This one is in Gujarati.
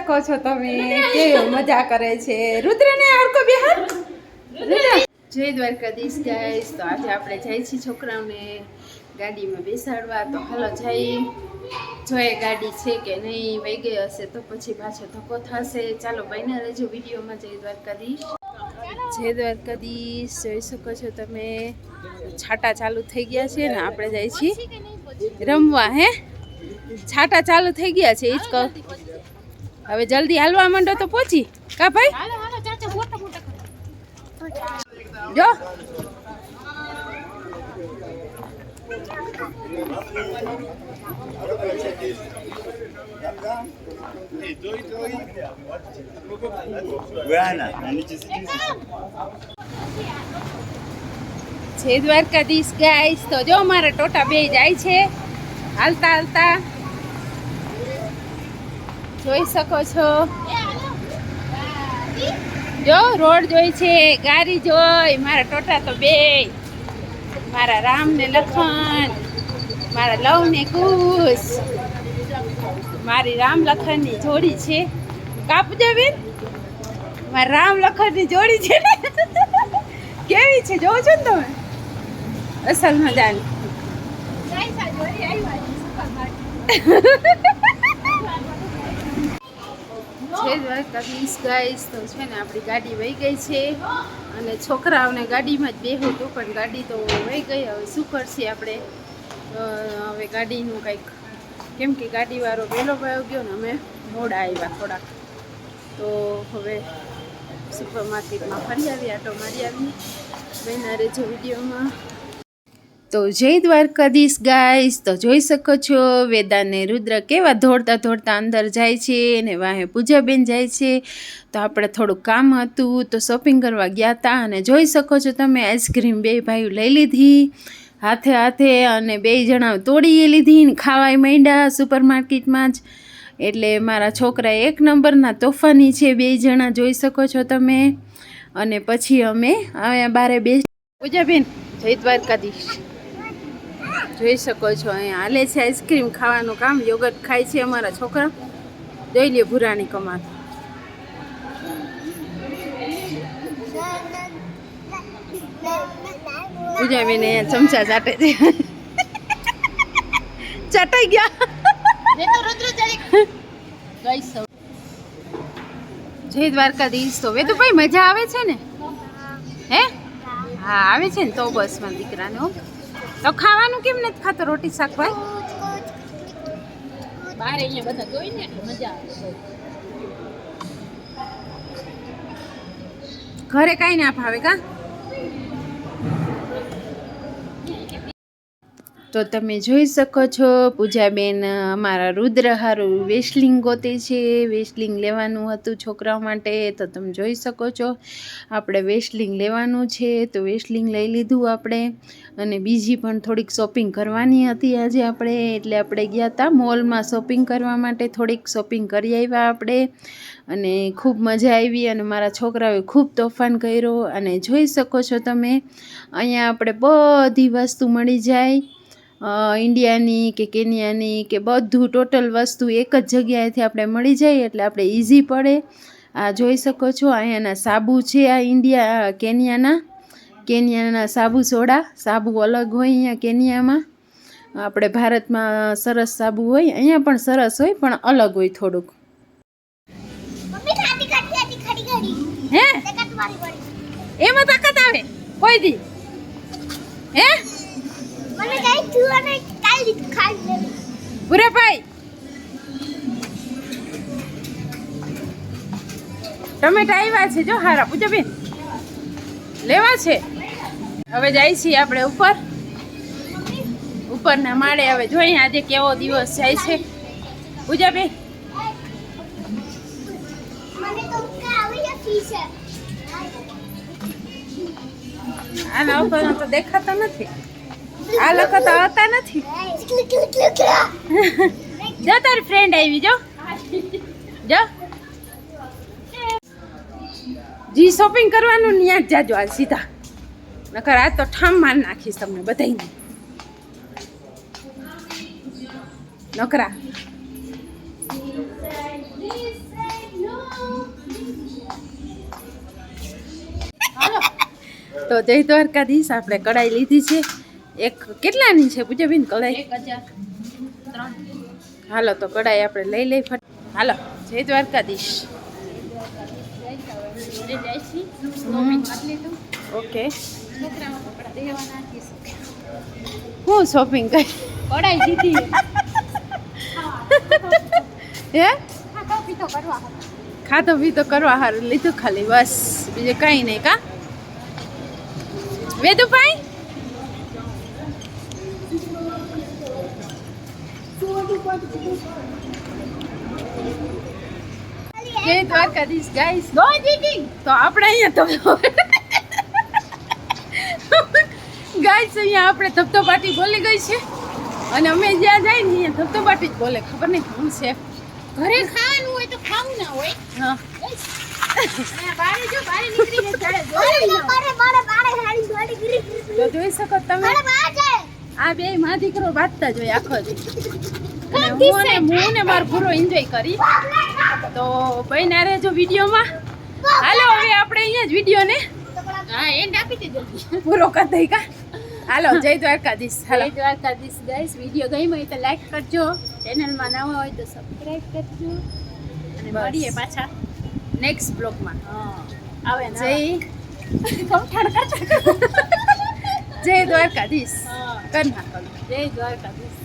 શકો છો તમે કેવી મજા કરે છે રુદ્રને હરકો બેહાર જય દ્વારકાધીશ ગાઈસ તો આજે આપણે જઈએ છીએ છોકરાઓને ગાડીમાં બેસાડવા તો હાલો જઈ જોઈએ ગાડી છે કે નહીં વહી ગઈ હશે તો પછી પાછો ધક્કો થશે ચાલો બન્યા રહેજો વિડીયોમાં જય દ્વારકાધીશ જોઈ શકો છો તમે છાટા ચાલુ થઈ ગયા છે ને આપણે જઈએ છીએ રમવા હે છાટા ચાલુ થઈ ગયા છે ઈ જ કહું હવે જલ્દી હાલવા માંડો તો પહોંચી કા ભાઈ જો જય દ્વારકાધીશ ગાઈસ તો જો મારા ટોટા બે જાય છે હાલતા હાલતા જોઈ શકો છો જો રોડ જોઈ છે ગાડી જોઈ મારા ટોટા તો બે મારા રામ ને લખન મારા લવ ને કુશ મારી રામ લખન ની જોડી છે કાપજો બેન મારા રામ લખન ની જોડી છે ને કેવી છે જોવો છો ને તમે અસલ મજાની ગાઈસ તો છે ને આપણી ગાડી વહી ગઈ છે અને છોકરાઓને ગાડીમાં જ બેહું હતું પણ ગાડી તો વહી ગઈ હવે શું કરશે આપણે હવે ગાડીનું કંઈક કેમ કે ગાડીવાળો વહેલો વયો ગયો ને અમે મોડા આવ્યા થોડાક તો હવે સુપર માર્કેટમાં ફરી આવી આટો મારી આવી બન્યા રહેજો વિડીયોમાં તો જય દ્વારકાધીશ ગાઈસ તો જોઈ શકો છો વેદાંત ને રુદ્ર કેવા દોડતા દોડતા અંદર જાય છે અને વાહે પૂજાબેન જાય છે તો આપણે થોડુંક કામ હતું તો શોપિંગ કરવા ગયા હતા અને જોઈ શકો છો તમે આઈસ્ક્રીમ બે ભાઈઓ લઈ લીધી હાથે હાથે અને બે જણા તોડી લીધી ને ખાવાય માંડ્યા સુપર માર્કેટમાં જ એટલે મારા છોકરા એક નંબરના તોફાની છે બે જણા જોઈ શકો છો તમે અને પછી અમે અહીંયા બારે બે પૂજાબેન જય દ્વારકાધીશ જોઈ શકો છો અહીંયા હાલે છે આઈસ્ક્રીમ ખાવાનું કામ યોગર્ટ ખાય છે અમારા છોકરા જોઈ લે ભૂરાની કમાલ પૂજાબેન અહીંયા ચમચા ચાટે છે ચાટાઈ ગયા જય દ્વારકાધીશ તો વેદુભાઈ મજા આવે છે ને હે હા આવે છે ને તો બસ મારા દીકરાને તો ખાવાનું કેમ નથી ખાતો રોટી શાક ભાઈ બારે અહીંયા બધા જોઈ ને મજા આવે ઘરે કાંઈ ના ભાવે કા તો તમે જોઈ શકો છો પૂજાબેન અમારા રુદ્ર હારું વેસલિંગ ગોતે છે વેસલિંગ લેવાનું હતું છોકરાઓ માટે તો તમે જોઈ શકો છો આપણે વેસલિંગ લેવાનું છે તો વેસલિંગ લઈ લીધું આપણે અને બીજી પણ થોડીક શોપિંગ કરવાની હતી આજે આપણે એટલે આપણે ગયા હતા મોલમાં શોપિંગ કરવા માટે થોડીક શોપિંગ કરી આવ્યા આપણે અને ખૂબ મજા આવી અને મારા છોકરાઓએ ખૂબ તોફાન કર્યો અને જોઈ શકો છો તમે અહીંયા આપણે બધી વસ્તુ મળી જાય ઇન્ડિયાની કે કેન્યાની કે બધું ટોટલ વસ્તુ એક જ જગ્યાએથી આપણે મળી જાય એટલે આપણે ઇઝી પડે આ જોઈ શકો છો અહીંયાના સાબુ છે આ ઇન્ડિયા કેન્યાના સાબુ સોડા સાબુ અલગ હોય અહીંયા કેન્યામાં આપણે ભારતમાં સરસ સાબુ હોય અહીંયા પણ સરસ હોય પણ અલગ હોય થોડુંક હે એમાં તાકાત આવે કોઈ દી હે ભૂરાભાઈ ટમેટા આવ્યા છે જો હારા પૂજાબેન લેવા છે હવે જાય છીએ આપણે ઉપરના માળે હવે જોઈએ આજે કેવો દિવસ જાય છે પૂજાબેન આના ઉપર તો દેખાતા નથી આ લખો તો આવતા નથી જો તારી ફ્રેન્ડ આવી જો જી શોપિંગ કરવાનું ત્યાં જ જાજો આ સીધા નકર આ તો ઠામ માર નાખીશ તમને બધાને નકરા તો જય દ્વારકાધીશ. આપણે કઢાઈ લીધી છે. એક કેટલાની છે પૂજાબેન કઢાઈ? 1003. હાલો તો કઢાઈ આપણે લઈ લઈ ફટ. હાલો જય દ્વારકાધીશ. ઓકે હું શોપિંગ કરી કઢાઈ દીધી હે તો કરવા ખાતો પીતો કરવા હારું લીધું ખાલી બસ, બીજું કઈ નહીં. કા વેદુભાઈ જય દ્વારકાધીશ ગાઈસ. તો આપણે અહીંયા તો ગાઈસ અહીંયા આપણે ધબધબાટી બોલી ગઈ છે અને અમે જ્યાં જાય ને અહીંયા ધબધબાટી જ બોલે. ખબર નહીં શું છે. ઘરે ખાવાનું હોય તો ખાવું ના હોય. હા બારે જો બારે નીકળીને જાડે તો જોઈ શકો તમે આ બે માં દીકરો વાંચતા જ હોય આખો દી. અને હું ને મારો પૂરો એન્જોય કરી. તો બહેના રહેજો વિડીયોમાં. હાલો હવે આપણે અહીંયા જ વિડીયોને હા એન્ડ આપી દે જલ્દી. પૂરો કરી દઈ. કા હાલો જય દ્વારકાધીશ. હાલો જય દ્વારકાધીશ ગાઈસ. વિડીયો ગમ્યો હોય તો લાઈક કરજો, ચેનલમાં નવા હોય તો સબસ્ક્રાઇબ કરજો અને બસ. મળીએ પાછા નેક્સ્ટ બ્લોગમાં. આવે ને જય કમઠાણ કરતા જય દ્વારકાધીશ. હા કર નાખો. જય દ્વારકાધીશ.